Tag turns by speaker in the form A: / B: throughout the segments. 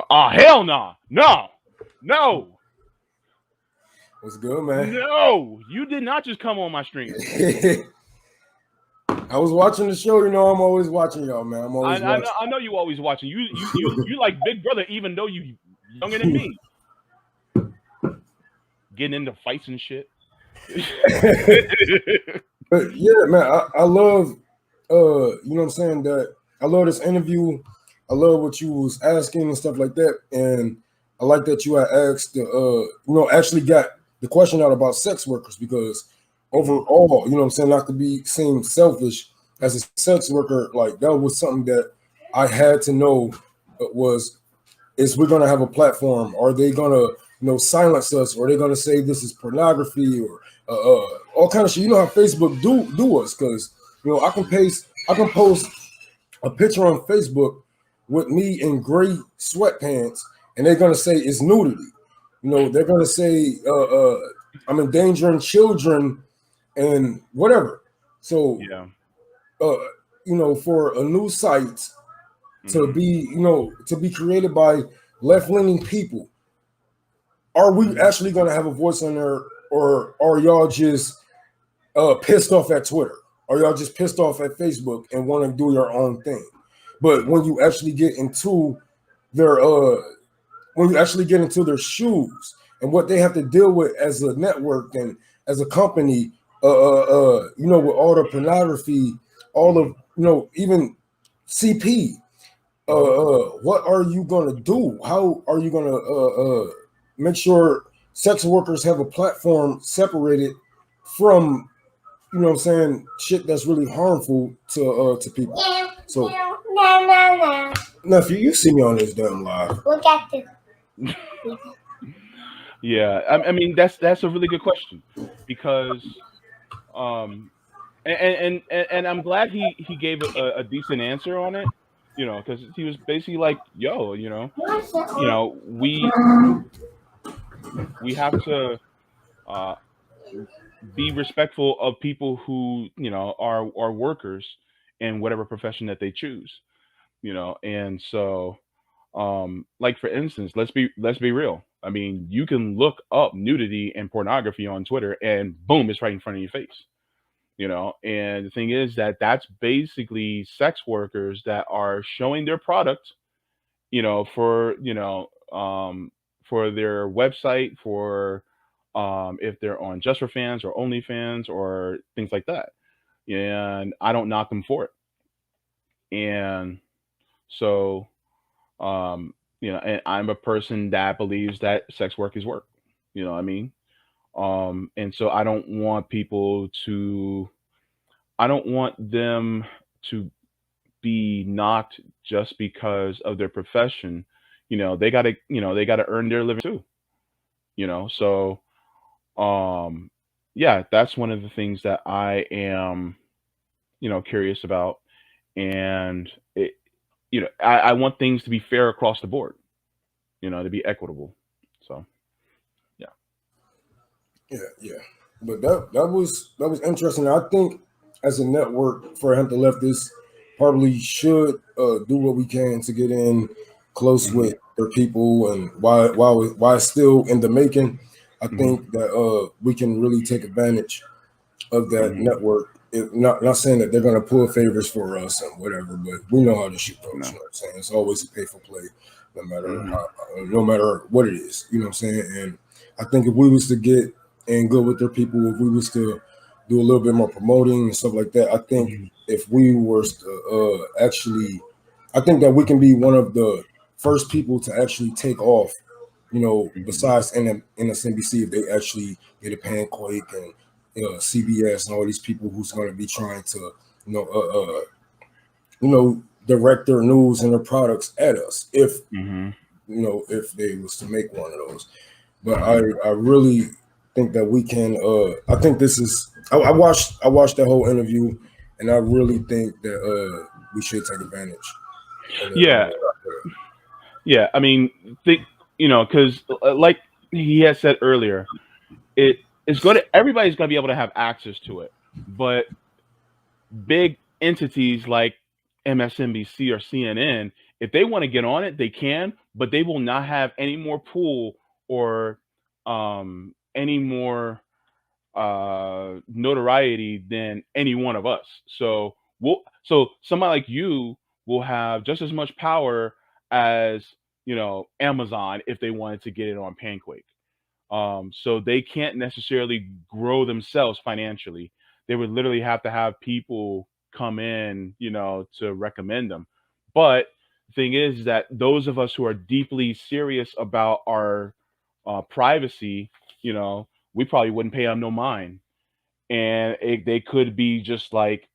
A: Hell no. No.
B: What's good, man?
A: No, you did not just come on my stream.
B: I was watching the show. You know, I'm always watching y'all, man. I'm always watching.
A: I know you always watching. You like Big Brother, even though you younger than me. Getting into fights and shit.
B: But yeah, man, I love, you know what I'm saying, that I love this interview. I love what you was asking and stuff like that. And I like that you had asked, actually got the question out about sex workers, because overall, you know what I'm saying, not to be seem selfish, as a sex worker, like that was something that I had to know is we're gonna have a platform? Are they gonna silence us? Or are they gonna say this is pornography or all kind of shit? You know how Facebook do us, because I can post a picture on Facebook with me in gray sweatpants, and they're gonna say it's nudity. They're gonna say I'm endangering children and whatever. So
A: yeah.
B: For a news site to be created by left-leaning people, are we actually going to have a voice on there, or are y'all just pissed off at Twitter? Are y'all just pissed off at Facebook and want to do your own thing? But when you actually get into their shoes and what they have to deal with as a network and as a company, with all the pornography, all of even CP, what are you gonna do? How are you gonna make sure sex workers have a platform separated from shit that's really harmful to people? So no. Nephew, you see me on this damn live.
C: Look at this.
A: Yeah, I mean that's a really good question, because and I'm glad he gave a decent answer on it, because he was basically like, yo, we have to be respectful of people who are workers in whatever profession that they choose, and so like for instance, let's be real. I mean, you can look up nudity and pornography on Twitter and boom, it's right in front of your face. And the thing is that that's basically sex workers that are showing their product, for for their website, for if they're on Just for Fans or OnlyFans or things like that. And I don't knock them for it. And so and I'm a person that believes that sex work is work. You know what I mean? And so I don't want them to be knocked just because of their profession. They gotta earn their living too. So yeah, that's one of the things that I am, curious about. And I want things to be fair across the board, to be equitable. So
B: yeah. But that was interesting. I think as a network for Hampton Leftists, probably should do what we can to get in close with their people, and why it's still in the making. I think that we can really take advantage of that network. Not saying that they're going to pull favors for us and whatever, but we know how this shit goes.
A: No.
B: You know what I'm saying? It's always a pay for play, no matter what it is. You know what I'm saying? And I think if we was to get in good with their people, if we was to do a little bit more promoting and stuff like that, I think if we were to I think that we can be one of the first people to actually take off, besides MSNBC, if they actually get a Panquake and CBS and all these people who's going to be trying to, direct their news and their products at us, if if they was to make one of those. But I really think that we can. I think this is. I watched that whole interview, and I really think that we should take advantage.
A: Yeah. I mean, because like he had said earlier, everybody's going to be able to have access to it, but big entities like MSNBC or CNN, if they want to get on it, they can, but they will not have any more pull or any more notoriety than any one of us. So somebody like you will have just as much power as Amazon if they wanted to get it on Panquake. So they can't necessarily grow themselves financially. They would literally have to have people come in, to recommend them. But the thing is that those of us who are deeply serious about our privacy, we probably wouldn't pay them no mind, and they could be just like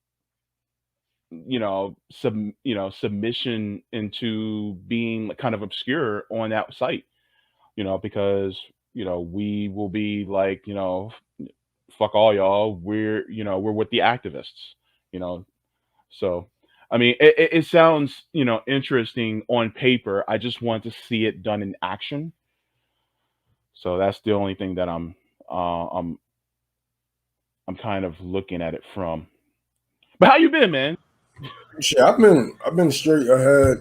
A: submission into being kind of obscure on that site, because we will be like, fuck all y'all, we're with the activists, you know so I mean, it sounds interesting on paper. I just want to see it done in action. So that's the only thing that uh, i'm I'm kind of looking at it from. But how you been, man?
B: Shit, I've been straight. I had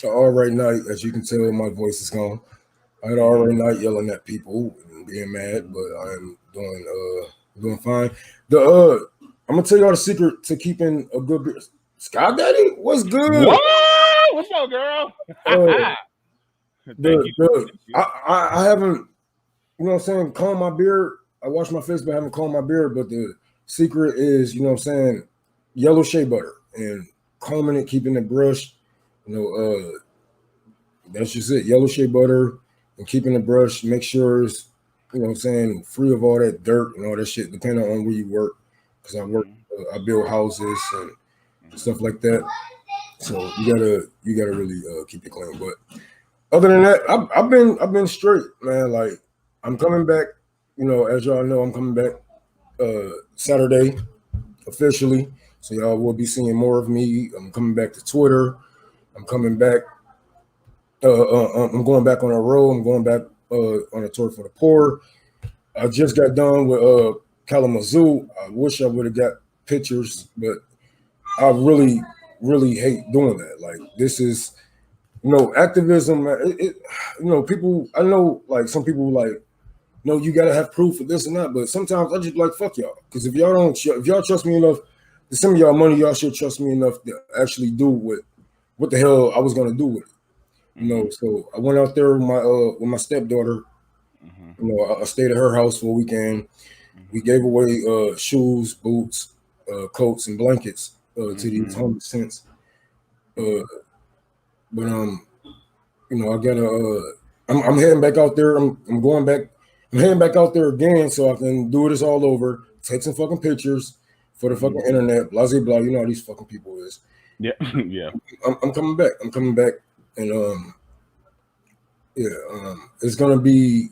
B: an all right night, as you can tell, my voice is gone. I had an all
A: Hmm.
B: right night yelling at people and being mad, but I'm doing fine. The I'm gonna tell y'all the secret to keeping a good beer. Sky Daddy, what's good?
A: What? What's up, girl?
B: Uh,
A: Thank you.
B: the
A: Thank you.
B: I haven't, you know what I'm saying, combed my beard. I wash my face, but I haven't combed my beard. But the secret is, you know what I'm saying, yellow shea butter and combing it, keeping it brushed. You know, that's just it. Yellow shea butter and keeping the brush. Make sure it's, you know what I'm saying, free of all that dirt and all that shit, depending on where you work. Because I work,
A: Hmm.
B: I build houses and
A: Hmm.
B: stuff like that. So you gotta really keep it clean. But other than that, I've been straight, man. Like I'm coming back. You know, as y'all know, I'm coming back Saturday officially. So y'all will be seeing more of me. I'm coming back to Twitter. I'm coming back. I'm going back on a road. I'm going back on a tour for the poor. I just got done with Kalamazoo. I wish I would have got pictures, but I really, really hate doing that. Like this is, activism. People. I know, like some people, like, no, you gotta have proof of this and that. But sometimes I just be like, fuck y'all. Because if y'all don't, if y'all trust me enough to send me y'all money, y'all should trust me enough to actually do what the hell I was gonna do with it.
A: Hmm.
B: So I went out there with my stepdaughter.
A: Hmm.
B: I stayed at her house for a weekend. We
A: Hmm.
B: gave away shoes, boots, coats, and blankets to these
A: Hmm.
B: homeless tents. Uh, but I gotta. I'm heading back out there. I'm going back. I'm heading back out there again so I can do this all over. Take some fucking pictures for the
A: Hmm.
B: fucking internet. Blah blah blah. You know how these fucking people is.
A: Yeah. Yeah.
B: I'm coming back. I'm coming back, and yeah, it's gonna be.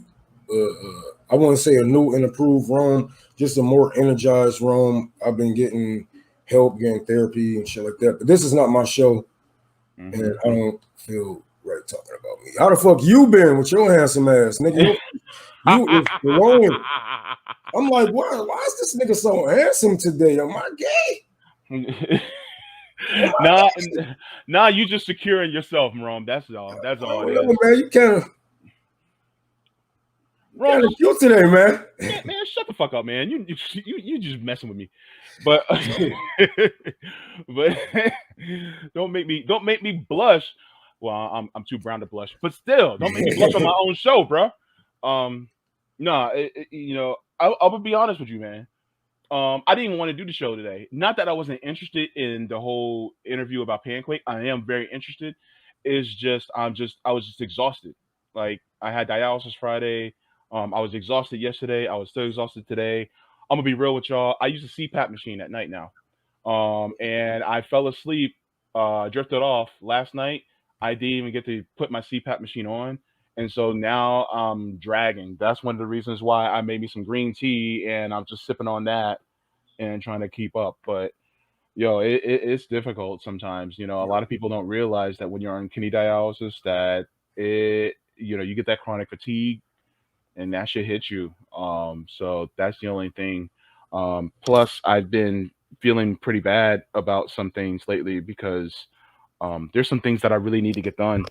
B: I wouldn't say a new and improved Rome, just a more energized Rome. I've been getting help, getting therapy and shit like that. But this is not my show, and
A: Hmm.
B: I don't feel right talking about me. How the fuck you been with your handsome ass, nigga? You is glowing. I'm like, why is this nigga so handsome today? Am I gay? Am I
A: Nah,
B: gay?
A: nah, you just securing yourself, Rom. That's all. That's
B: I
A: all it
B: don't
A: is.
B: know, man. You
A: Rom,
B: kind of cute today, man.
A: man, shut the fuck up, man. You just messing with me. But but don't make me blush. Well, I'm too brown to blush, but still, don't make me blush on my own show, bro. Um, nah, I'll be honest with you, man. I didn't want to do the show today. Not that I wasn't interested in the whole interview about Pancake. I am very interested. It's just I was just exhausted. Like I had dialysis Friday. I was exhausted yesterday. I was still exhausted today. I'm gonna be real with y'all. I use a CPAP machine at night now. And I fell asleep, drifted off last night. I didn't even get to put my CPAP machine on. And so now I'm dragging. That's one of the reasons why I made me some green tea and I'm just sipping on that and trying to keep up. But it's difficult sometimes. A lot of people don't realize that when you're on kidney dialysis, that you get that chronic fatigue and that should hit you. So that's the only thing. Plus, I've been feeling pretty bad about some things lately because there's some things that I really need to get done.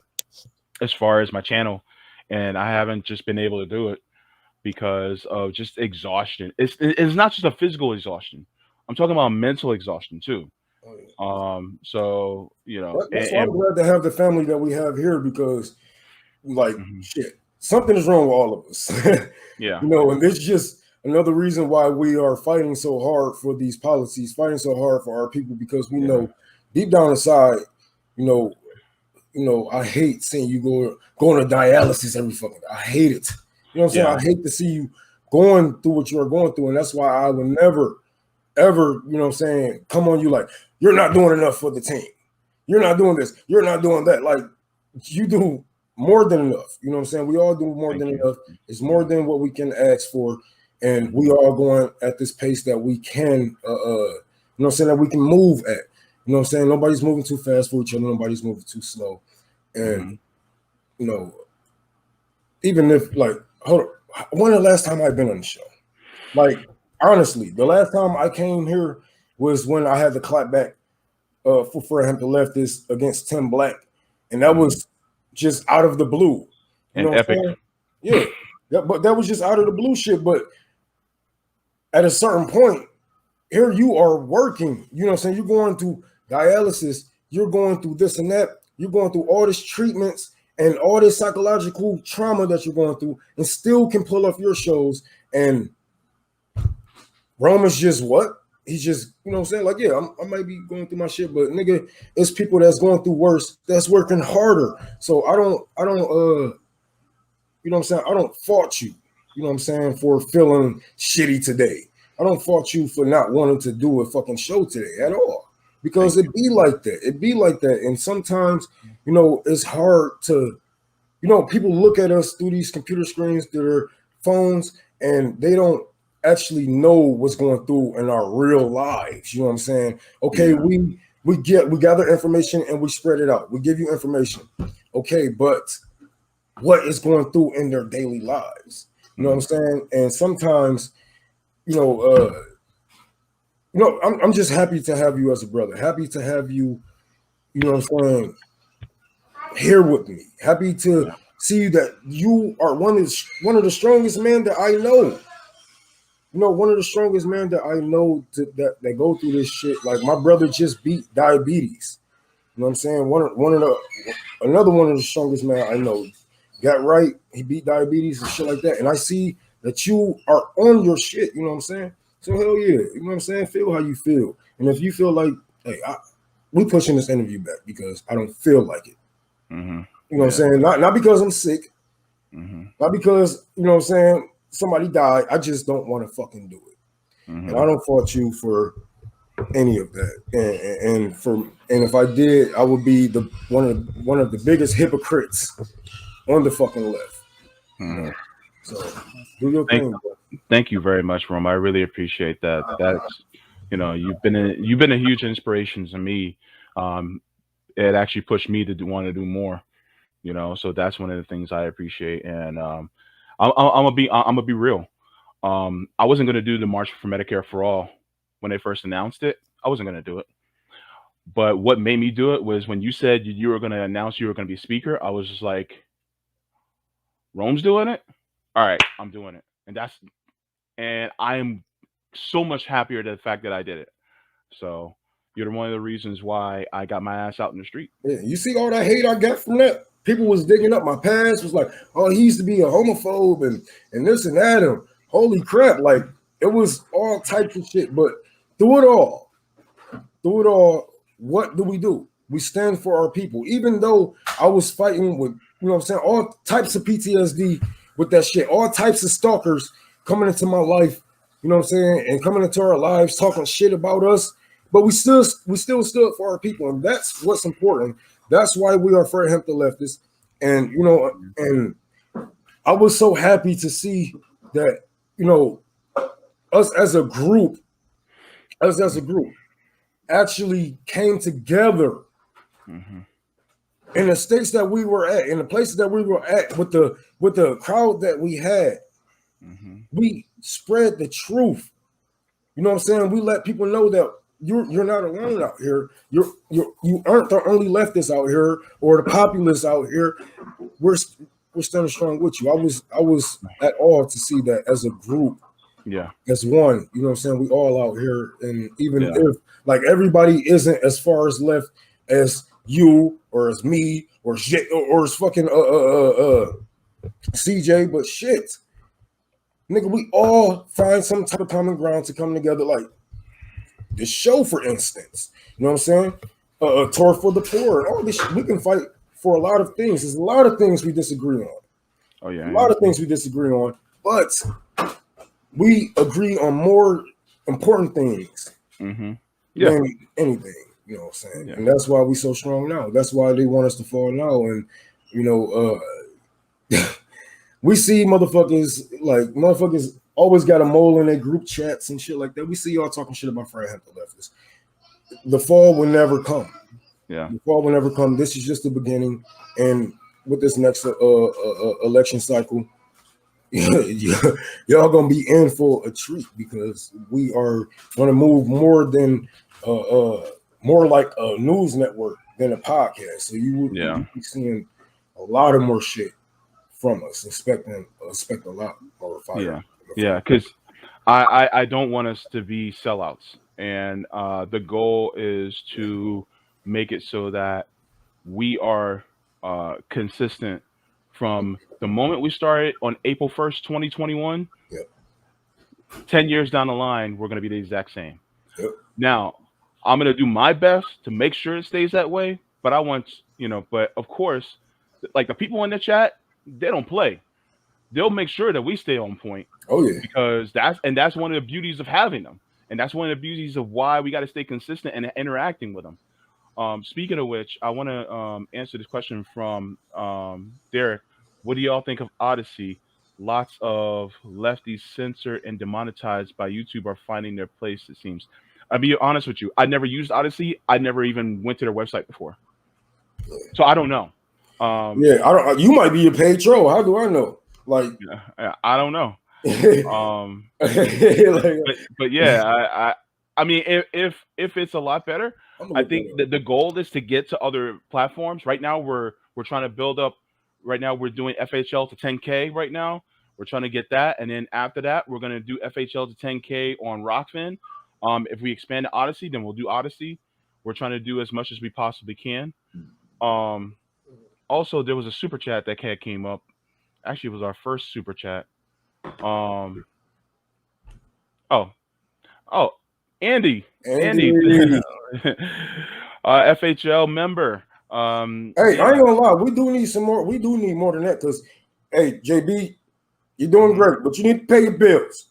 A: as far as my channel, and I haven't just been able to do it because of just exhaustion. It's not just a physical exhaustion. I'm talking about mental exhaustion too.
B: Oh, yeah.
A: So
B: That's why I'm glad to have the family that we have here, because like
A: mhm.
B: shit, something is wrong with all of us.
A: Yeah,
B: And this is just another reason why we are fighting so hard for these policies, fighting so hard for our people, because we
A: yeah,
B: know deep down inside, you know, I hate seeing you going to dialysis every fucking day. I hate it. You know what I'm saying?
A: yeah,
B: I hate to see you going through what you are going through. And that's why I will never, ever, you know what I'm saying, come on you like, you're not doing enough for the team. You're not doing this. You're not doing that. Like, you do more than enough. You know what I'm saying? We all do more
A: thank
B: than
A: you.
B: enough. It's more
A: Yeah,
B: than what we can ask for. And we
A: mhm,
B: are going at this pace that we can, you know what I'm saying, that we can move at. You know what I'm saying? Nobody's moving too fast for each other. Nobody's moving too slow. And,
A: mhm.
B: you know, even if, like, hold on, when the last time I've been on the show? Like, honestly, the last time I came here was when I had the clap back for Hampton Leftists against Tim Black. And that
A: Mhm.
B: was just out of the blue. You
A: And
B: know what I'm
A: epic.
B: saying? Yeah. But that was just out of the blue shit. But at a certain point, here you are working. You know what I'm saying? You're going through dialysis, you're going through this and that, you're going through all these treatments and all this psychological trauma that you're going through, and still can pull off your shows. And Roman's just what? He's just, you know what I'm saying? Like, yeah, I might be going through my shit, but nigga, it's people that's going through worse, that's working harder. So you know what I'm saying? I don't fault you, you know what I'm saying, for feeling shitty today. I don't fault you for not wanting to do a fucking show today at all.
A: Thank
B: Because it
A: you.
B: be like that. It be like that. And sometimes, it's hard to, people look at us through these computer screens, through their phones, and they don't actually know what's going through in our real lives. You know what I'm saying? Okay,
A: Yeah.
B: we gather information and we spread it out. We give you information. Okay, but what is going through in their daily lives? You know what I'm
A: Mhm.
B: saying? And sometimes, you know, I'm just happy to have you as a brother. Happy to have you, you know what I'm saying, here with me. Happy to
A: Yeah.
B: see that you are one of the strongest men that I know. One of the strongest men that I know that go through this shit. Like, my brother just beat diabetes. You know what I'm saying? Another one of the strongest men I know got right. He beat diabetes and shit like that. And I see that you are on your shit. You know what I'm saying? So hell yeah. You know what I'm saying? Feel how you feel. And if you feel like, hey, we pushing this interview back because I don't feel like it.
A: Mhm.
B: You know what I'm
A: Yeah.
B: saying? Not because I'm sick,
A: Mhm.
B: not because, you know what I'm saying, somebody died. I just don't want to fucking do it. And I
A: Mhm.
B: don't fault you for any of that. And if I did, I would be the one of the biggest hypocrites on the fucking left. You know.
A: Mhm.
B: So do your
A: Thank
B: thing, bro.
A: Thank you very much, Roma. I really appreciate that. That's you've been a huge inspiration to me. Um, it actually pushed me to want to do more. So that's one of the things I appreciate. And I'm gonna be real. I wasn't gonna do the March for Medicare for All when they first announced it. I wasn't gonna do it. But what made me do it was when you said you were gonna announce you were gonna be speaker. I was just like, Rome's doing it. All right, I'm doing it, and I am so much happier to the fact that I did it. So you're one of the reasons why I got my ass out in the street.
B: Yeah, you see all that hate I got from that? People was digging up my past, was like, oh, he used to be a homophobe and this and that. And holy crap, like, it was all types of shit. But through it all, through it all, what do? We stand for our people. Even though I was fighting with, you know what I'm saying, all types of PTSD with that shit, all types of stalkers coming into my life, you know what I'm saying, and coming into our lives talking shit about us. But we still stood for our people, and that's what's important. That's why we are for Hampton Leftists. And and I was so happy to see that, you know, us as a group, us as a group actually came together
A: Hmm.
B: in the states that we were at, in the places that we were at, with the crowd that we had.
A: Hmm.
B: We spread the truth. You know what I'm saying? We let people know that you're not alone out here. You aren't the only leftists out here or the populists out here. We're we're standing strong with you. I was at all to see that as a group,
A: Yeah,
B: as one. You know what I'm saying? We all out here, and even
A: yeah,
B: if like everybody isn't as far as left as you or as me or as fucking CJ, but shit, nigga, we all find some type of common ground to come together. Like this show, for instance, you know what I'm saying? A tour for the poor, all this shit. We can fight for a lot of things. There's a lot of things we disagree on.
A: oh yeah,
B: A
A: yeah,
B: lot of things we disagree on, but we agree on more important things
A: mm-hmm, yeah,
B: than anything. You know what I'm saying?
A: yeah,
B: And that's why we so strong now. That's why they want us to fall now. And you know, we see motherfuckers always got a mole in their group chats and shit like that. We see y'all talking shit about Fred Hampton Leftists. The fall will never come.
A: yeah,
B: The fall will never come. This is just the beginning. And with this next election cycle, y'all gonna be in for a treat because we are gonna move more than more like a news network than a podcast. So
A: yeah,
B: you be seeing a lot of more shit from us. Expect a lot more fire
A: yeah,
B: in the
A: yeah.
B: fall.
A: Because I don't want us to be sellouts, and the goal is to make it so that we are consistent from the moment we started on April 1st, 2021.
B: Yep.
A: 10 years down the line, we're going to be the exact same.
B: Yep.
A: Now, I'm going to do my best to make sure it stays that way, but I want, but of course, like the people in the chat, they don't play. They'll make sure that we stay on point
B: Oh yeah.
A: because that's one of the beauties of having them. And that's one of the beauties of why we got to stay consistent and interacting with them. Speaking of which, I want to answer this question from Derek. What do y'all think of Odyssey? Lots of lefties censored and demonetized by YouTube are finding their place, it seems. I'll be honest with you. I never used Odyssey. I never even went to their website before. So I don't know. Um,
B: Yeah. I don't. You might be a paid troll. How do I know? Like.
A: yeah, I don't know. Um,
B: like,
A: but yeah, I mean, if it's a lot better,
B: I'm gonna
A: I
B: look
A: think
B: that up.
A: that the goal is to get to other platforms. Right now, we're trying to build up. Right now, we're doing FHL to 10K. Right now, we're trying to get that, and then after that, we're gonna do FHL to 10K on Rockfin. If we expand to Odyssey, then we'll do Odyssey. We're trying to do as much as we possibly can. Um, Also, there was a super chat that came up. Actually, it was our first super chat. Um, oh, Oh, Andy, Andy,
B: Andy.
A: FHL member.
B: Hey, I ain't
A: Yeah,
B: gonna lie. We do need some more. We do need more than that because, hey, JB, you're doing
A: mhm.
B: great, but you need to pay your bills.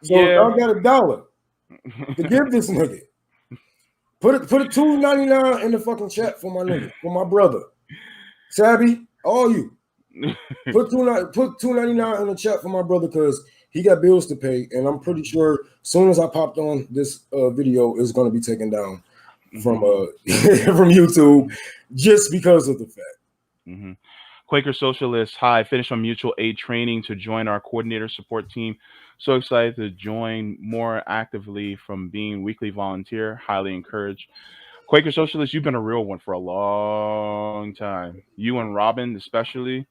B: So if
A: Yeah,
B: y'all got $1 to give this nigga, put a 2.99 in the fucking chat for my nigga, for my brother, Sabby, all you. Put 2.99 in the chat for my brother because he got bills to pay, and I'm pretty sure as soon as I popped on this video, is going to be taken down from
A: hmm
B: from YouTube just because of the fact.
A: hmm Quaker Socialist. Hi, finished on mutual aid training to join our coordinator support team. So excited to join more actively from being weekly volunteer. Highly encouraged. Quaker Socialist, you've been a real one for a long time. You and Robin, especially.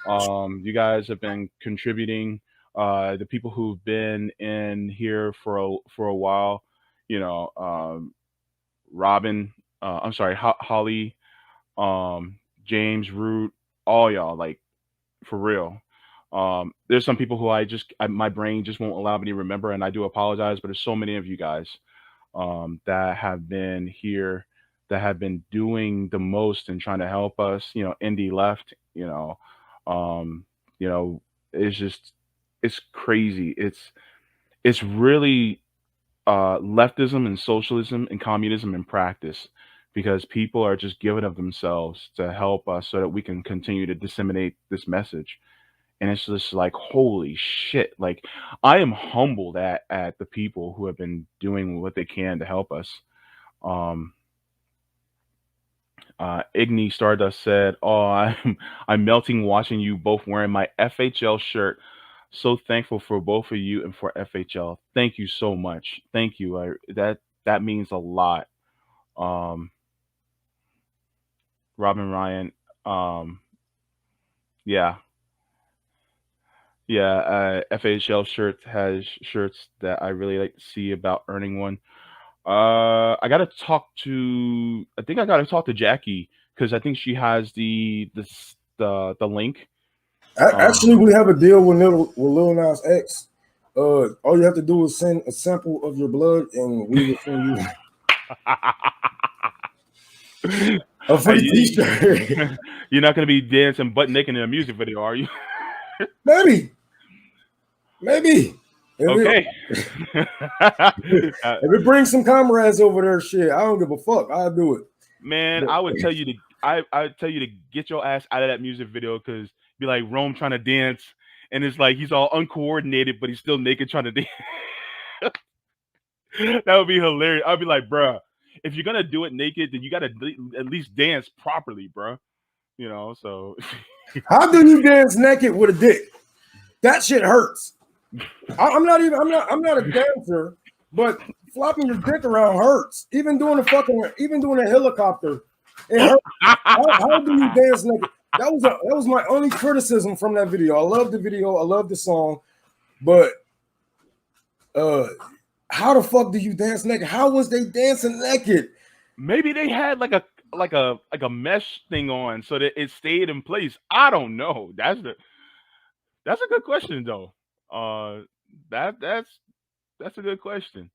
A: You guys have been contributing. The people who've been in here for a while, you know, Robin, I'm sorry, Holly, James, Root, all y'all, like for real. There's some people who my brain just won't allow me to remember, and I do apologize. But there's so many of you guys that have been here, that have been doing the most and trying to help us. Indy left. Um, you know, it's just it's crazy. It's really leftism and socialism and communism in practice because people are just giving of themselves to help us so that we can continue to disseminate this message. And it's just like, holy shit. Like, I am humbled at the people who have been doing what they can to help us. Um, Igni Stardust said, "Oh, I'm melting watching you both wearing my FHL shirt. So thankful for both of you and for FHL. Thank you so much. Thank you. that means a lot. Um, Robin Ryan, um, yeah, yeah. FHL shirts has shirts that I really like to see about earning one. I gotta talk to. I think I gotta talk to Jackie because I think she has the link.
B: Actually,
A: Um,
B: we have a deal with Lil Nas X. All you have to do is send a sample of your blood, and we will send you a
A: Hey,
B: free T-shirt.
A: you're not gonna be dancing butt naked in a music video, are you?
B: Maybe, maybe.
A: Okay.
B: If it brings some comrades over there, shit, I don't give a fuck. I'll do it.
A: Man,
B: But,
A: I would tell you to I would tell you to get your ass out of that music video because be like Rome trying to dance and it's like he's all uncoordinated but he's still naked trying to dance. That would be hilarious. I'd be like, bruh, if you're gonna do it naked, then you gotta at least dance properly, bruh. You know, so
B: how do you dance naked with a dick? That shit hurts. I'm not even. I'm not a dancer, but flopping your dick around hurts. Even doing a helicopter, it hurts. How do you dance naked? That was my only criticism from that video. I love the video. I love the song, but how the fuck do you dance naked? How was they dancing naked?
A: maybe they had like a mesh thing on so that it stayed in place. I don't know. That's a good question though. Uh, that's a good question.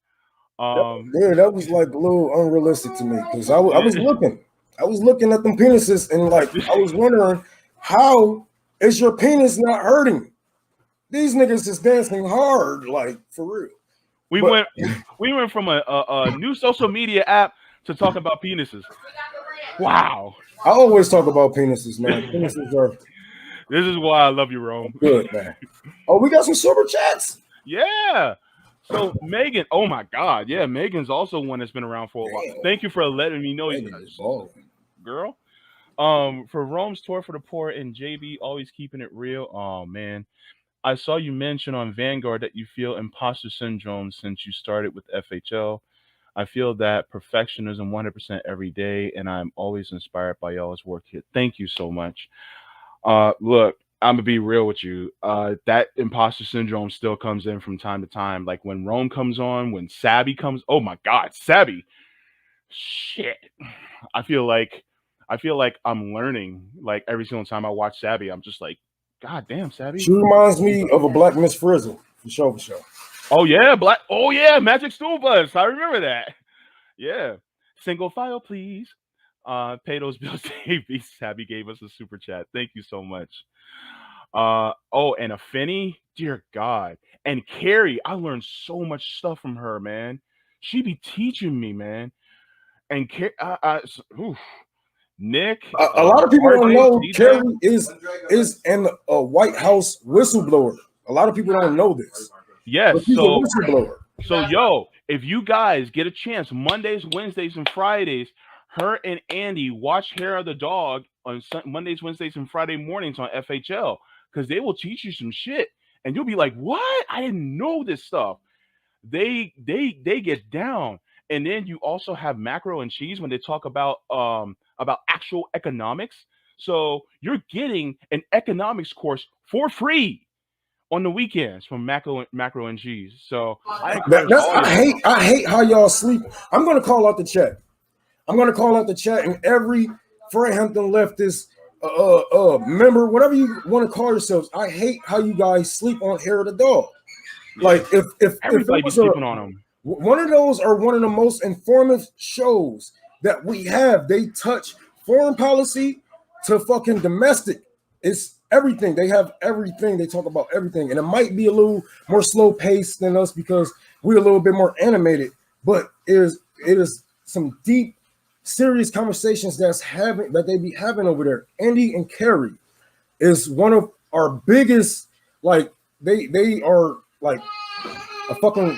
A: Um,
B: Yeah, that was like a little unrealistic to me because I was
A: yeah.
B: looking. I was looking at them penises and like I was wondering how is your penis not hurting? These niggas is dancing hard, like for real.
A: we
B: But
A: went we went from a new social media app to talk about penises. Wow.
B: I always talk about penises, man.
A: This
B: Penises are
A: is why I love you, Rome.
B: good, man. Oh, we got some super chats.
A: Yeah. So Megan, oh my God, yeah, Megan's also one that's been around for a while.
B: Damn,
A: Thank you for letting me know,
B: Megan is balling.
A: girl. For Rome's tour for the poor and JB always keeping it real. Oh man, I saw you mention on Vanguard that you feel imposter syndrome since you started with FHL. I feel that perfectionism 100% every day, and I'm always inspired by y'all's work here. Thank you so much. Look, I'm gonna be real with you. That imposter syndrome still comes in from time to time. Like when Rome comes on, when Sabby comes. Oh my God, Sabby! Shit, I feel like I'm learning. Like every single time I watch Sabby, I'm just like, God damn, Sabby.
B: She reminds me of a black Miss Frizzle for sure, for sure.
A: Oh yeah, black. Oh yeah, Magic Stool Bus. I remember that. Yeah. Single file, please. Pay those bills. AB Sabby gave us a super chat. Thank you so much. Oh, and a Finney, dear God. And Carrie, I learned so much stuff from her, man. She be teaching me, man. And oof. Nick,
B: A lot of people don't
A: RJ,
B: know
A: CJ.
B: Kerry is an White House whistleblower. A lot of people don't know this,
A: Yes.
B: but she's a whistleblower.
A: So yo, if you guys get a chance, Mondays, Wednesdays, and Fridays, her and Andy watch Hair of the Dog on Mondays, Wednesdays, and Friday mornings on FHL because they will teach you some shit, and you'll be like, "What? I didn't know this stuff." They get down, and then you also have Macro and Cheese when they talk about actual economics. So you're getting an economics course for free on the weekends from Macro and Cheese. So I encourage all y'all.
B: I hate how y'all sleep. I'm gonna call out the chat. I'm gonna call out the chat and every Hampton Leftist member, whatever you want to call yourselves. I hate how you guys sleep on Hair of the Dog. Like if
A: Everybody
B: it
A: be
B: was
A: sleeping on them.
B: one of those are one of the most informative shows that we have. They touch foreign policy to fucking domestic. It's everything. They have everything. They talk about everything. And it might be a little more slow paced than us because we're a little bit more animated, but it is some deep, serious conversations that they be having over there. Andy and Carrie is one of our biggest, like they are like a fucking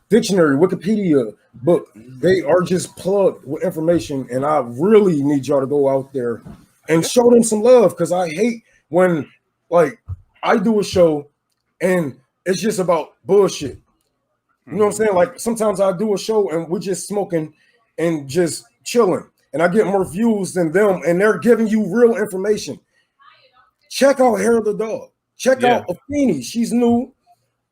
B: dictionary, Wikipedia book. They are just plugged with information, and I really need y'all to go out there and show them some love because I hate when like I do a show and it's just about bullshit. You know what I'm saying? Like sometimes I do a show and we're just smoking and just chilling, and I get more views than them, and they're giving you real information. Check out Hair of the Dog. Check
A: Yeah.
B: out Afeni. She's new.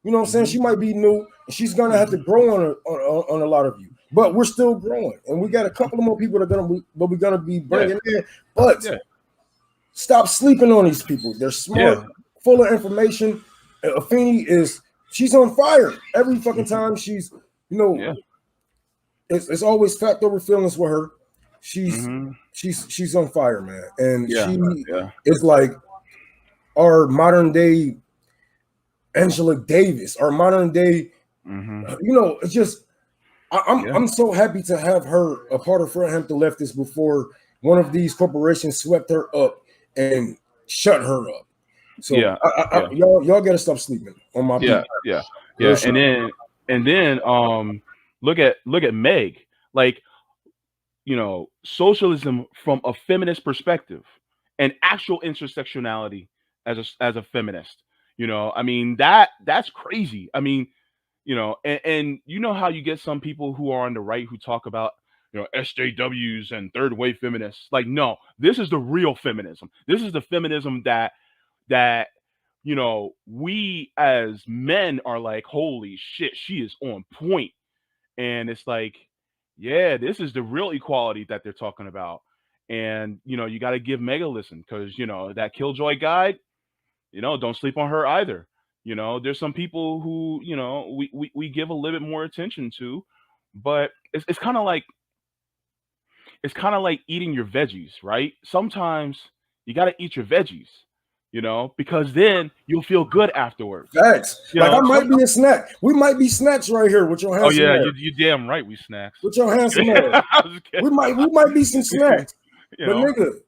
B: You know what I'm saying? She might be new, and she's gonna have to grow on a lot of you. But we're still growing, and we got a couple of more people that we're gonna be bringing in. But stop sleeping on these people. They're smart, full of information. Afeni she's on fire every fucking time. She's, it's always fact over feelings with her. She's on fire, man, and she is like our modern day Angela Davis, our modern day. It's just I'm so happy to have her a part of Hampton Leftists before one of these corporations swept her up and shut her up. So y'all gotta stop sleeping on my people.
A: Sure. And then look at Meg, like, socialism from a feminist perspective and actual intersectionality as a feminist. I mean, that's crazy. I mean, and you know how you get some people who are on the right who talk about, SJWs and third wave feminists. Like, no, this is the real feminism. This is the feminism that we as men are like, holy shit, she is on point. And it's like, yeah, this is the real equality that they're talking about. And, you got to give Meg a listen, because, that Killjoy guide, don't sleep on her either. There's some people who, we give a little bit more attention to, but it's kind of like eating your veggies, right? Sometimes you got to eat your veggies, because then you'll feel good afterwards.
B: Facts. I might be a snack. We might be snacks right here with your hands.
A: Oh yeah, you damn right, we snacks.
B: With your hands. we might be some snacks. But nigga,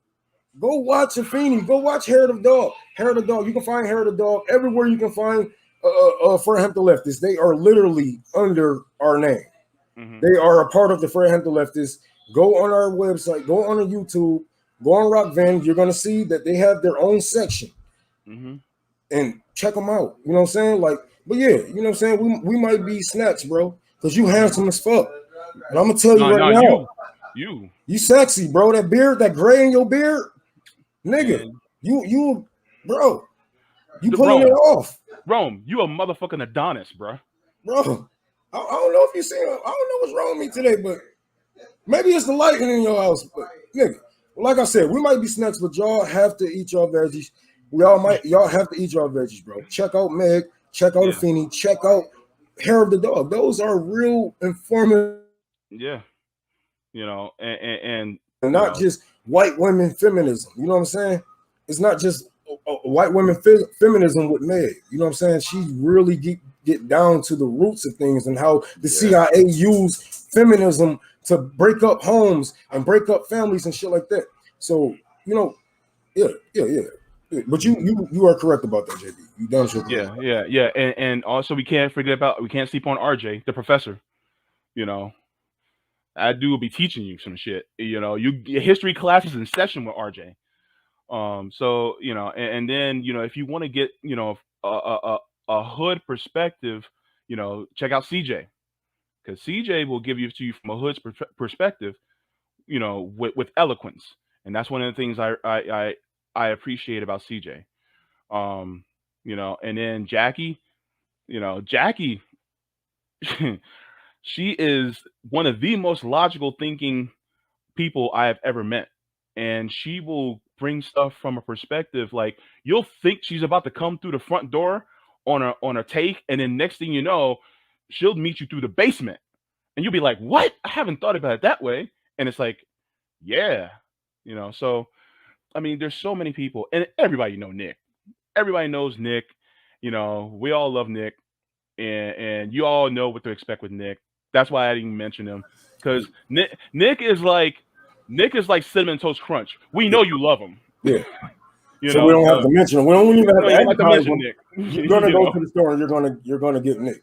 B: go watch Afeni. Go watch Hair of the Dog. Hair of the Dog. You can find Hair of the Dog everywhere you can find Hampton Leftists. They are literally under our name. They are a part of the Hampton Leftists. Go on our website. Go on YouTube. Go on Rock Van. You're gonna see that they have their own section, and check them out. You know what I'm saying? But yeah, you know what I'm saying. We might be snacks, bro, because you handsome as fuck. And I'm gonna tell you right now, you sexy, bro. That beard, that gray in your beard, nigga. You, bro. You pulling it off,
A: Rome. You a motherfucking Adonis, bro.
B: Bro, I don't know if you seen. I don't know what's wrong with me today, but maybe it's the lighting in your house. But nigga, like I said, we might be snacks, but y'all have to eat your veggies. Y'all have to eat your veggies, bro. Check out Meg. Check out Afeni. Check out Hair of the Dog. Those are real informative.
A: Yeah, and
B: not just white women feminism. You know what I'm saying? It's not just white women feminism with Meg. You know what I'm saying? She really get down to the roots of things and how the CIA used feminism to break up homes and break up families and shit like that. So, yeah. But you are correct about that, JB. You done shit.
A: Yeah. And also we can't sleep on RJ, the professor. That dude will be teaching you some shit. You history classes in session with RJ. So and then if you want to get a hood perspective, check out CJ, because CJ will give you to you from a hood's perspective, with eloquence, and that's one of the things I appreciate about CJ. And then Jackie, Jackie, she is one of the most logical thinking people I have ever met, and she will bring stuff from a perspective like you'll think she's about to come through the front door on a take, and then next thing you know, she'll meet you through the basement, and you'll be like, "What? I haven't thought about it that way." And it's like, yeah, So, I mean, there's so many people, and everybody Nick. Everybody knows Nick. We all love Nick, and you all know what to expect with Nick. That's why I didn't mention him, because Nick is like Cinnamon Toast Crunch. We know you love him.
B: Yeah. So we don't have to mention him. We don't even have to mention Nick. You're gonna go to the store and you're gonna get Nick.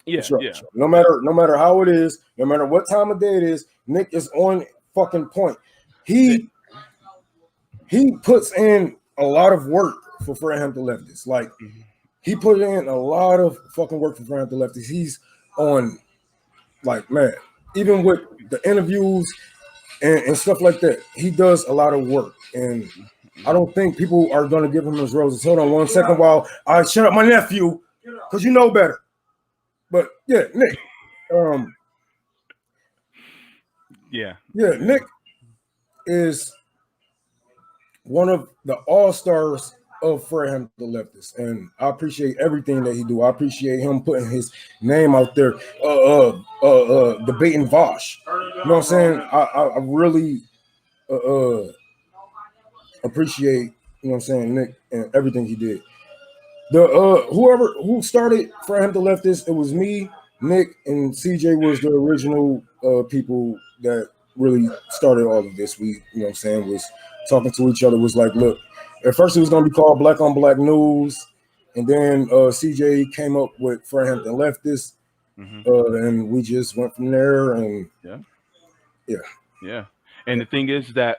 A: Yeah,
B: sure. No matter how it is, no matter what time of day it is, Nick is on fucking point. He puts in a lot of work for Hampton Leftists. Like he put in a lot of fucking work for Hampton Leftists. He's on, like, man, even with the interviews and stuff like that, he does a lot of work. And I
A: Mhm.
B: don't think people are going to give him his roses. Hold on 1 second while I shut up my nephew, because you know better. But yeah, Nick. Um,
A: Yeah,
B: yeah,
A: yeah,
B: Nick is one of the all stars of Fred Hampton Leftists, and I appreciate everything that he do. I appreciate him putting his name out there, debating Vosh. You know what I'm saying? I really uh, uh, appreciate, you know what I'm saying, Nick and everything he did. The whoever who started Fred Hampton Leftists, it was me, Nick, and CJ was the original people that really started all of this. We, you know what I'm saying, was talking to each other, was like, look, at first it was gonna be called Black on Black News, and then CJ came up with Fred Hampton Leftists,
A: hmm
B: and we just went from there, and
A: yeah,
B: yeah.
A: yeah. And the thing is that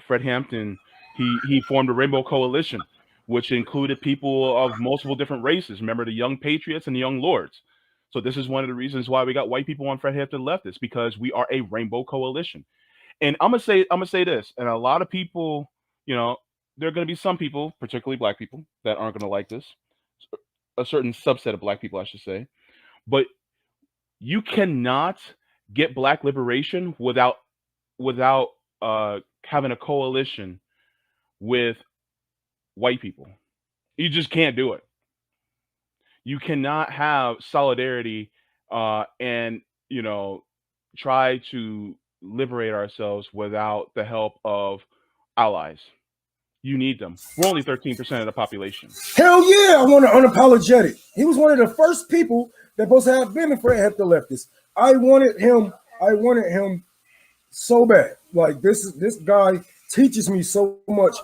A: Fred Hampton, he formed a Rainbow Coalition, which included people of multiple different races. Remember the Young Patriots and the Young Lords. So this is one of the reasons why we got white people on Fred Hampton Leftists, because we are a Rainbow Coalition. And I'm gonna say this, and a lot of people, you know, there are gonna be some people, particularly black people, that aren't gonna like this. A certain subset of black people, I should say. But you cannot get black liberation without having a coalition with white people. You just can't do it. You cannot have solidarity and you know try to liberate ourselves without the help of allies. You need them. We're only 13% of the population.
B: Hell yeah, I want to unapologetic. He was one of the first people that supposed to have been in Fred Hampton Leftists. I wanted him. I wanted him so bad. Like this guy teaches me so much.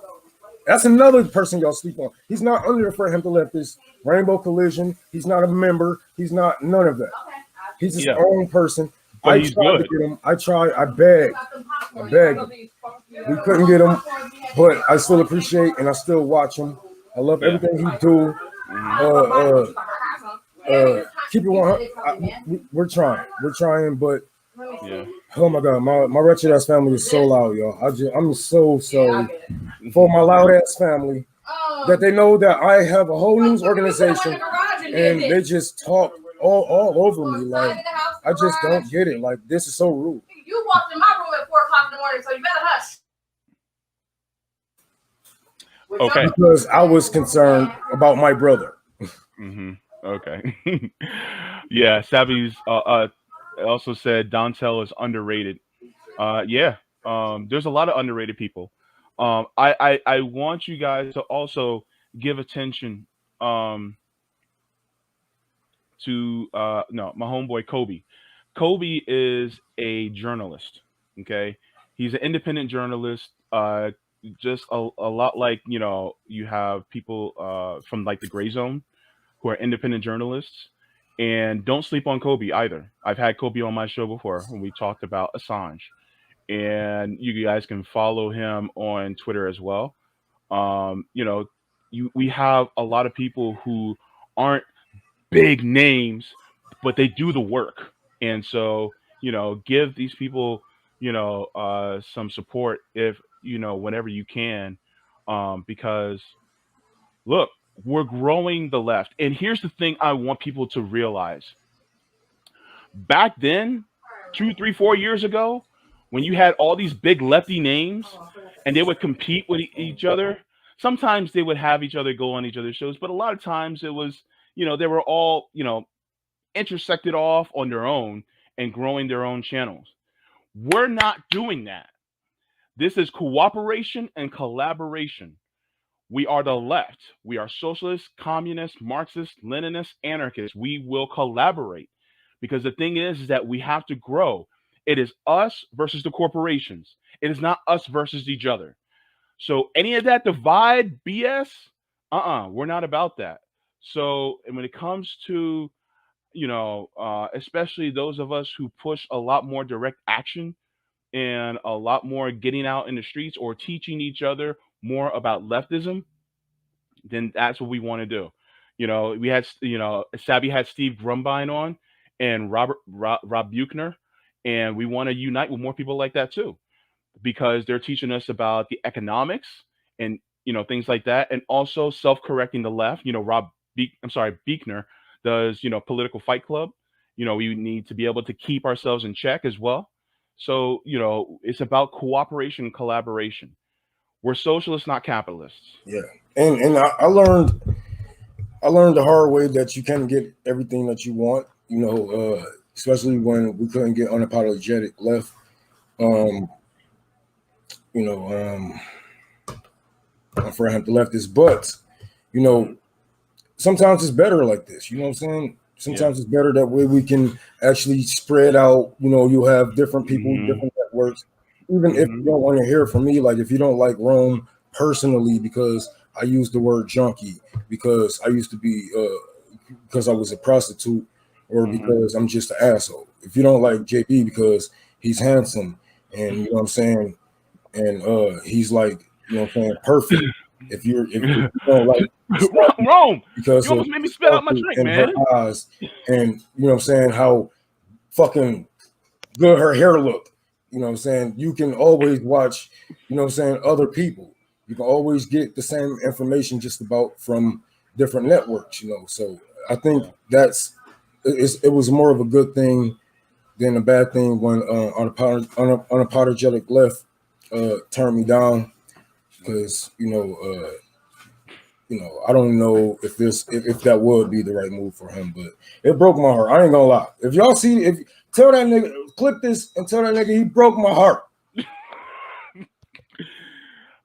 B: That's another person y'all sleep on. He's not under the Fred Hampton Leftists, Rainbow Collision. He's not a member. He's not none of that. He's his
A: Yeah,
B: own person.
A: but
B: I
A: he's
B: tried to
A: good.
B: get him. I tried. I begged. I begged him. We couldn't get him, but I still appreciate and I still watch him. I love
A: Yeah.
B: everything he do.
A: hmm
B: Keep it 100. We're trying. We're trying, but
A: Yeah.
B: oh my god, my wretched ass family is so loud, y'all. I'm so sorry for my
A: hmm
B: loud ass family that they know that I have a whole news organization and they just talk all over me. Like I just don't get it. Like this is so rude. You walked in my room at 4 o'clock in the morning, so you better hush.
A: Okay.
B: Because I was concerned about my brother.
A: hmm Okay. Yeah. Savvy's also said Dontel is underrated. Yeah. There's a lot of underrated people. I want you guys to also give attention to no, my homeboy Kobe. Kobe is a journalist. Okay, he's an independent journalist. Just a lot like you have people from like the gray zone who are independent journalists. And don't sleep on Kobe either. I've had Kobe on my show before when we talked about Assange, and you guys can follow him on Twitter as well. You know, we have a lot of people who aren't big names, but they do the work. And so, give these people, some support if, whenever you can, because look, we're growing the left. And here's the thing I want people to realize back then, 2, 3, 4 years ago, when you had all these big lefty names and they would compete with each other, sometimes they would have each other go on each other's shows, but a lot of times it was, they were all, intersected off on their own and growing their own channels. We're not doing that. This is cooperation and collaboration. We are the left. We are socialists, communists, Marxists, Leninists, anarchists. We will collaborate because the thing is that we have to grow. It is us versus the corporations. It is not us versus each other. So any of that divide BS, we're not about that. So and when it comes to especially those of us who push a lot more direct action and a lot more getting out in the streets or teaching each other more about leftism, then that's what we want to do. We had, Sabby had Steve Grumbine on, and Rob Buchner, and we want to unite with more people like that too, because they're teaching us about the economics and things like that, and also self-correcting the left. Buechner does political fight club. We need to be able to keep ourselves in check as well. So it's about cooperation and collaboration. We're socialists, not capitalists.
B: Yeah, and I learned the hard way that you can't get everything that you want. Especially when we couldn't get unapologetic left. Um, you know, for Hampton Leftists, but you
A: Hmm.
B: know, sometimes it's better like this. You know what I'm saying?
A: Yeah.
B: Sometimes it's better that way we can actually spread out. You'll have different people,
A: Hmm.
B: different networks. Even if you
A: Hmm.
B: don't want to hear from me, like if you don't like Rome personally, because I use the word junkie, because I used to be, because I was a prostitute, or
A: Hmm.
B: because I'm just an asshole. If you don't like JP because he's handsome and you know what I'm saying, and he's like, what I'm saying, perfect. If you don't like Sappy
A: Rome,
B: because
A: you
B: of
A: almost made me
B: the
A: spit out my
B: sparkle
A: drink,
B: in her
A: man.
B: eyes, and what I'm saying, how fucking good her hair look. What I'm saying, you can always watch, what I'm saying, other people. You can always get the same information just about from different networks. So I think
A: Yeah.
B: it was more of a good thing than a bad thing when unapologetic left turned me down, because I don't know if that would be the right move for him, but it broke my heart. I ain't gonna lie. If y'all see, if tell that nigga, clip this and tell that nigga he broke my heart.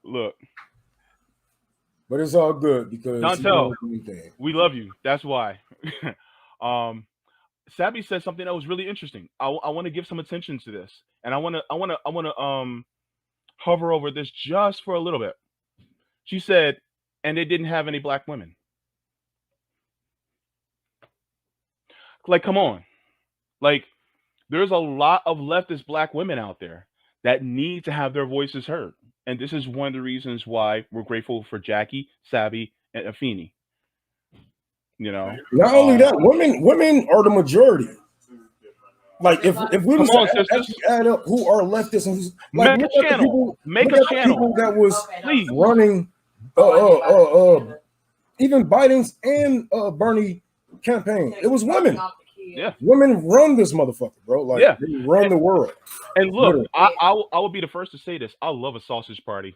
A: Look,
B: But it's all good because he
A: Dontel,
B: won't do anything.
A: we love you. That's why. um, Sabby said something that was really interesting. I want to give some attention to this, and I want to hover over this just for a little bit. She said, and they didn't have any black women. Like, come on. Like, there's a lot of leftist black women out there that need to have their voices heard. And this is one of the reasons why we're grateful for Jackie, Savvy, and Afeni. You know,
B: Not only
A: uh,
B: that, women are the majority. Like if we
A: come
B: was to
A: on, sisters,
B: actually add up who are leftists and who's like,
A: make a channel, make
B: look
A: a
B: at the
A: channel,
B: people that was
A: please.
B: running, even Biden's and Bernie campaign. It was women.
A: Yeah,
B: Women run this motherfucker, bro. Like
A: yeah.
B: they run the world,
A: And look,
B: literally.
A: I will be the first to say this. I love a sausage party,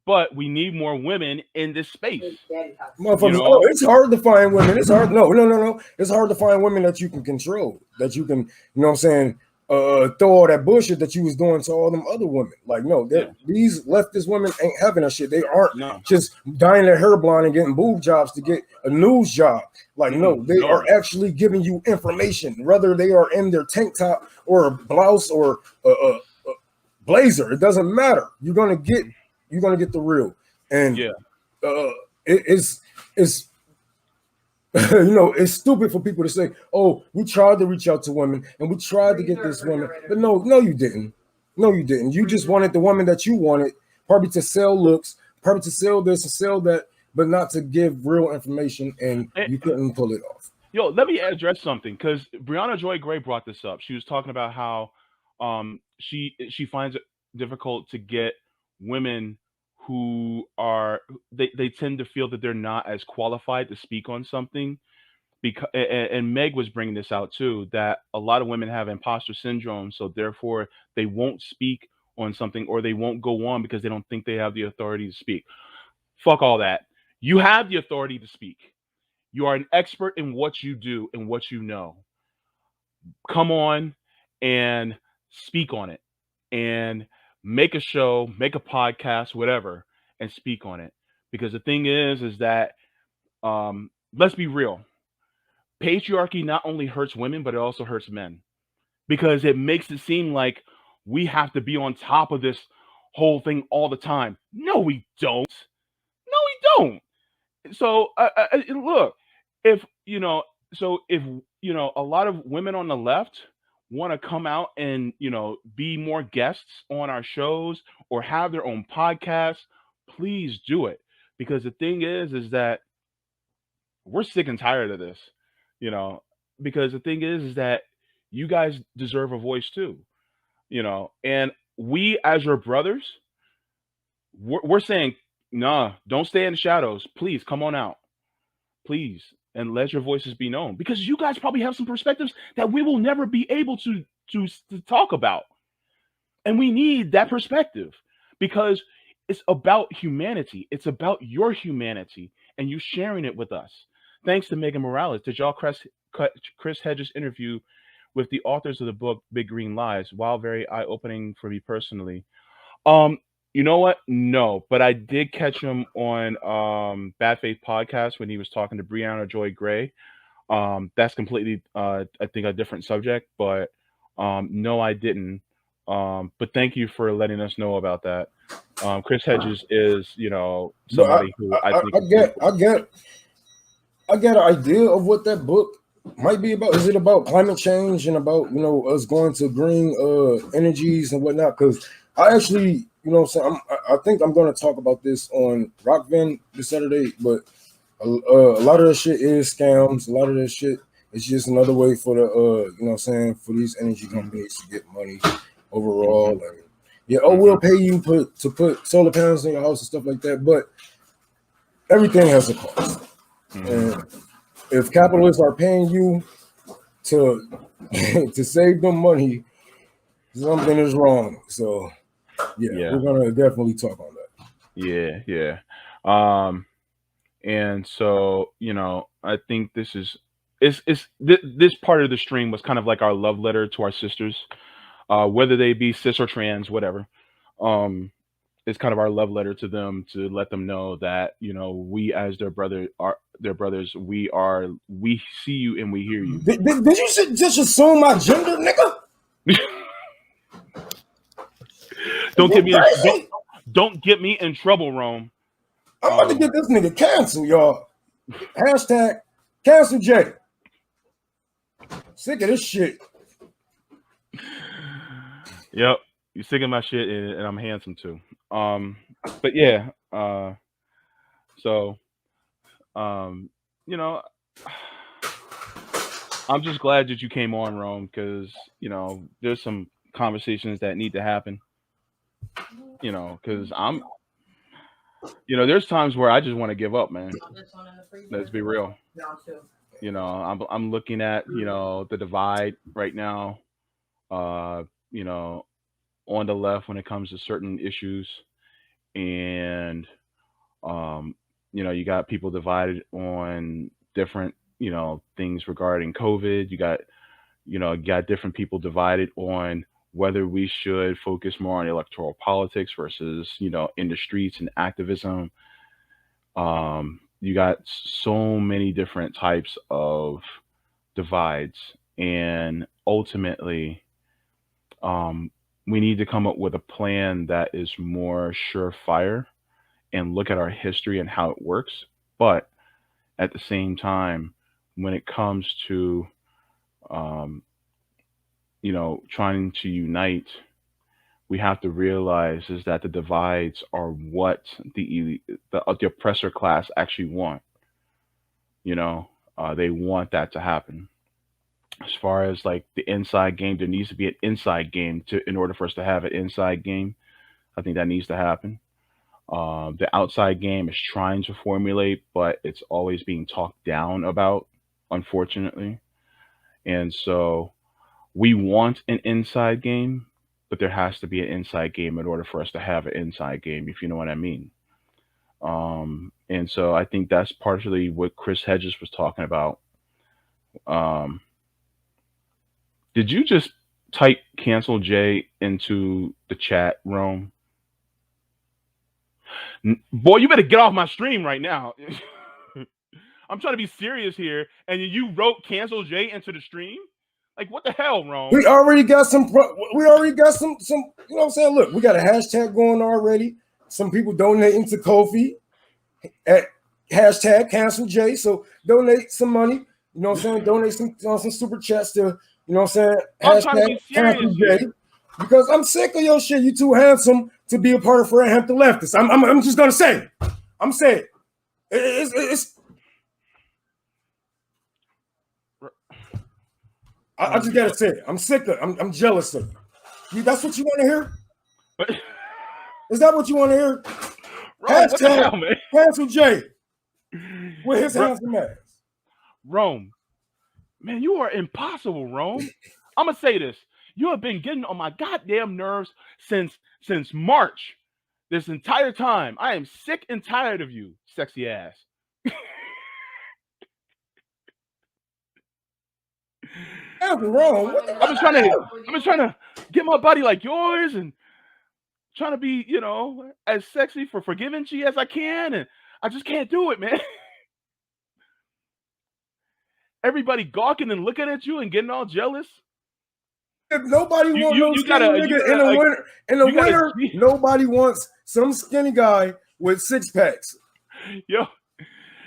A: but we need more women in this space. You
B: Motherfuckers, oh,
A: know,
B: it's hard to find women. It's hard. No, no, no, no. It's hard to find women that you can control, that you can, what I'm saying, throw all that bullshit that you was doing to all them other women. Like, no,
A: yeah,
B: these leftist women ain't having that shit. They aren't
A: no,
B: just dyeing their hair blonde and getting boob jobs to get a news job. Like, no, they are
A: no,
B: actually giving you information, whether they are in their tank top or a blouse or a blazer. It doesn't matter. You're gonna get the real. And
A: yeah.
B: uh, it's it's stupid for people to say, "Oh, we tried to reach out to women and we tried to get this woman," but no, no, you didn't. No, you didn't. You just wanted the woman that you wanted, probably to sell looks, probably to sell this and sell that, but not to give real information, and
A: And,
B: you couldn't pull it off.
A: yo, let me address something because Brianna Joy Gray brought this up. She was talking about how she finds it difficult to get women who are they tend to feel that they're not as qualified to speak on something because and Meg was bringing this out too, that a lot of women have imposter syndrome, so therefore they won't speak on something or they won't go on because they don't think they have the authority to speak. Fuck all that. You have the authority to speak. You are an expert in what you do and what you know. Come on and speak on it and make a show, make a podcast, whatever, and speak on it. Because the thing is that let's be real. Patriarchy not only hurts women, but it also hurts men because it makes it seem like we have to be on top of this whole thing all the time. No, we don't. No, we don't. So look, if if a lot of women on the left want to come out and be more guests on our shows or have their own podcasts, please do it. Because the thing is that we're sick and tired of this. You know, because the thing is that you guys deserve a voice too, and we as your brothers, we're saying, nah, don't stay in the shadows. Please come on out, please, and let your voices be known, because you guys probably have some perspectives that we will never be able to talk about, and we need that perspective, because it's about humanity. It's about your humanity and you sharing it with us. Thanks to Megan Morales. Did y'all Chris Hedges' interview with the authors of the book Big Green Lies? While very eye opening for me personally. Um, you know what? No, but I did catch him on Bad Faith podcast when he was talking to Brianna Joy Gray. That's completely, I think, a different subject, but no, I didn't. But thank you for letting us know about that. Chris Hedges is,
B: But
A: somebody who I
B: I,
A: think
B: I
A: is pretty
B: get
A: cool.
B: I get I got an idea of what that book might be about. Is it about climate change and about us going to green energies and whatnot? Because I actually, what I'm saying, I think I'm going to talk about this on Rockvin this Saturday. But a lot of that shit is scams. A lot of that shit is just another way for the what I'm saying, for these energy
A: Hmm.
B: companies to get money overall.
A: Hmm.
B: And yeah,
A: Hmm.
B: we'll pay you to put solar panels in your house and stuff like that. But everything has a cost.
A: Hmm.
B: And if
A: Hmm.
B: capitalists are paying you to to save them money, something is wrong. So yeah,
A: Yeah,
B: we're gonna definitely talk on that.
A: yeah, yeah. Um, and so, I think this part of the stream was kind of like our love letter to our sisters, whether they be cis or trans, whatever. Um, it's kind of our love letter to them, to let them know that, we as their brothers, we see you and we hear you.
B: Did you just assume my gender, nigga? Is
A: Don't
B: you
A: get me in don't
B: crazy?
A: don't get me in trouble, Rome.
B: I'm about to
A: Um,
B: get this nigga canceled, y'all. Hashtag cancel Jay. Sick of this shit.
A: yep, you sick of my shit, and I'm handsome too. Um, but yeah, so um, you know, I'm just glad that you came on, Rome, because there's some conversations that need to happen. Because there's times where I just want to give up, man. Let's be real. I'm looking at the divide right now. Uh, you know, on the left when it comes to certain issues, and um, you got people divided on different things regarding COVID. You got different people divided on whether we should focus more on electoral politics versus in the streets and activism. You got so many different types of divides, and ultimately, um, we need to come up with a plan that is more surefire and look at our history and how it works. But at the same time, when it comes to um, trying to unite, we have to realize is that the divides are what the oppressor class actually want. You know, they want that to happen. As far as like the inside game, there needs to be an inside game in order for us to have an inside game. I think that needs to happen. The outside game is trying to formulate, but it's always being talked down about, unfortunately. And so we want an inside game, but there has to be an inside game in order for us to have an inside game, if you know what I mean. And so I think that's partially what Chris Hedges was talking about. Um, did you just type cancel J into the chat, Rome? Boy, you better get off my stream right now. I'm trying to be serious here, and you wrote cancel J into the stream? Like, what the hell, Rome?
B: We already got some. We already got some. You know what I'm saying? Look, we got a hashtag going already. Some people donating to Kofi at hashtag cancel J. So donate some money. You know what I'm saying? Donate some super chats to, you know what I'm saying?
A: I'm trying to
B: Hashtag
A: be serious
B: cancel J.
A: here.
B: Because I'm sick of your shit. You too handsome to be a part of Hampton Leftists. I'm just gonna say. I'm saying it's I just gotta say it. I'm sick of. I'm jealous of you. That's what you want to hear?
A: But
B: Is that what you want to hear?
A: Rome, what the hell,
B: Hashtag
A: man?
B: cancel Jay with his handsome ass.
A: Rome, man, you are impossible, Rome. I'm gonna say this. You have been getting on my goddamn nerves since March. This entire time. I am sick and tired of you, sexy ass.
B: That's wrong. What the
A: I've
B: fuck?
A: been trying to get my body like yours and trying to be, as sexy for forgiving G as I can, and I just can't do it, man. Everybody gawking and looking at you and getting all jealous.
B: If nobody
A: You
B: wants
A: you
B: no
A: you
B: skinny
A: gotta
B: nigga in the winter. In the
A: you gotta
B: winter, nobody wants some skinny guy with 6 packs.
A: yo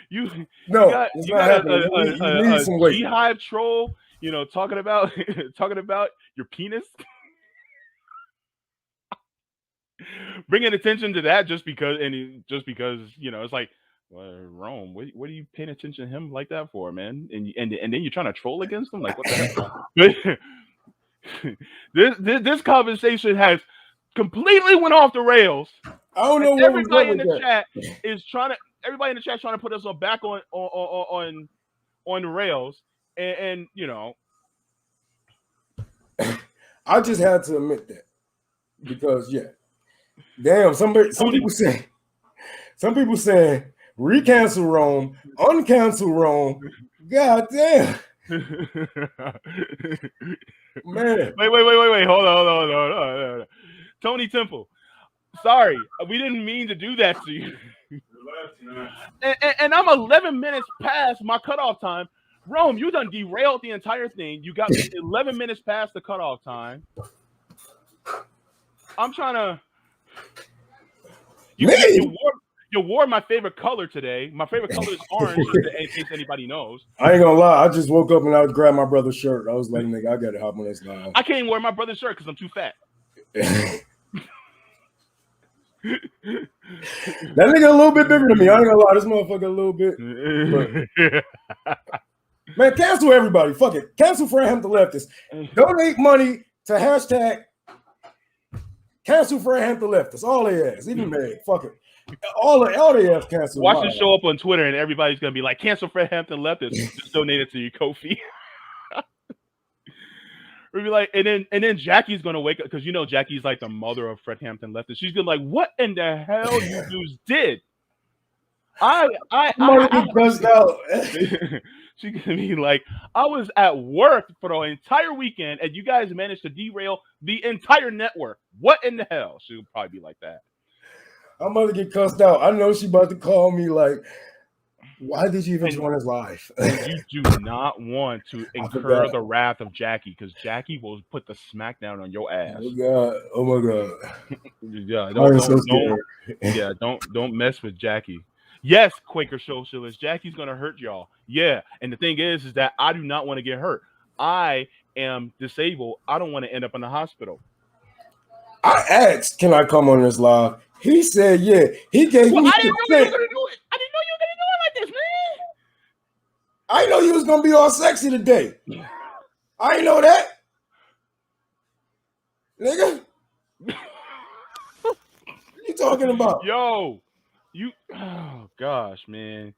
A: you
B: No, it's
A: you
B: not
A: got
B: happening. You need
A: a
B: some weight.
A: G hive troll, talking about talking about your penis. Bringing attention to that just because it's like, well, Rome, what are you paying attention to him like that for, man? And then you're trying to troll against him, like what the hell? this conversation has completely went off the rails.
B: I don't know where we going with that.
A: Chat is everybody in the chat trying to put us back on the rails, and
B: I just had to admit that because damn, some people say recancel Rome, uncancel Rome. God damn. Man.
A: Wait. Hold on. Tony Temple. Sorry, we didn't mean to do that to you. and I'm 11 minutes past my cutoff time. Rome, you done derailed the entire thing. You got me 11 minutes past the cutoff time. I'm trying to. You wore my favorite color today. My favorite color is orange, in case anybody knows.
B: I ain't gonna lie. I just woke up and I grabbed my brother's shirt. I was like, nigga, I gotta hop on this live.
A: I can't even wear my brother's shirt because I'm too fat.
B: That nigga a little bit bigger than me. I ain't gonna lie. This motherfucker a little bit. Man, cancel everybody. Fuck it. Cancel for Hampton Leftists. Donate money to hashtag cancel for Hampton Leftists. All they ass. Even mad. Fuck it. All they ass cancel.
A: Watch this show up on Twitter and everybody's gonna be like, cancel for Hampton Leftists. Just donate it to your Kofi. We'll be like, and then Jackie's gonna wake up because Jackie's like the mother of Fred Hampton Leftists. She's gonna be like, what in the hell you dudes did? I
B: buzzed out.
A: She's gonna be like, I was at work for the entire weekend and you guys managed to derail the entire network. What in the hell? She'll probably be like that.
B: I'm about to get cussed out. I know she about to call me like, why did you even join us live?
A: You do not want to incur the wrath of Jackie because Jackie will put the smackdown on your ass.
B: Oh my god.
A: Yeah, don't mess with Jackie. Yes, Quaker Socialist, Jackie's gonna hurt y'all. Yeah, and the thing is that I do not want to get hurt. I am disabled. I don't want to end up in the hospital.
B: I asked, can I come on this live? He said, yeah. He gave me.
A: I didn't know you were gonna do it. I didn't know you were gonna do it like this, man.
B: I didn't know you was gonna be all sexy today. I didn't know that, nigga. What you talking about?
A: Yo, oh gosh, man.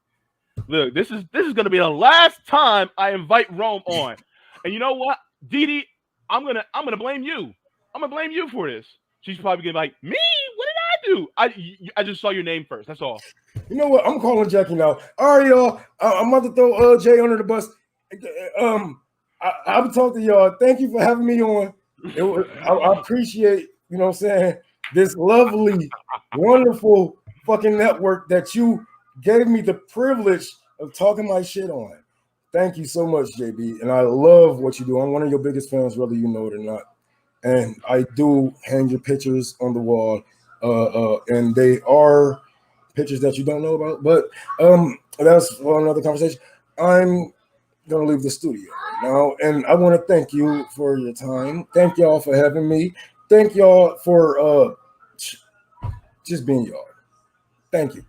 A: Look, this is gonna be the last time I invite Rome on. And you know what, Didi, I'm gonna blame you. I'm gonna blame you for this. She's probably gonna be like, me? What did I do? I just saw your name first. That's all.
B: You know what? I'm calling Jackie now. All right, y'all. I'm about to throw Jay under the bus. I'll talk to y'all. Thank you for having me on. I appreciate, you know what I'm saying, this lovely, wonderful fucking network that you gave me the privilege of talking my shit on. Thank you so much, JB. And I love what you do. I'm one of your biggest fans, whether you know it or not. And I do hang your pictures on the wall. And they are pictures that you don't know about. But that's for another conversation. I'm going to leave the studio right now. And I want to thank you for your time. Thank y'all for having me. Thank y'all for just being y'all. Thank you.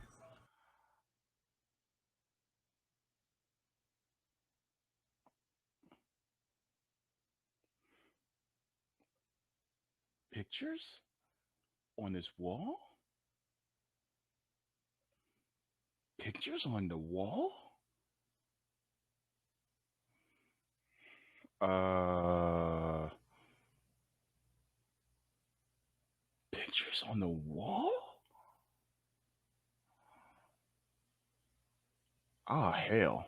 A: Pictures on this wall? Pictures on the wall? Uh, Pictures on the wall? Oh, hell.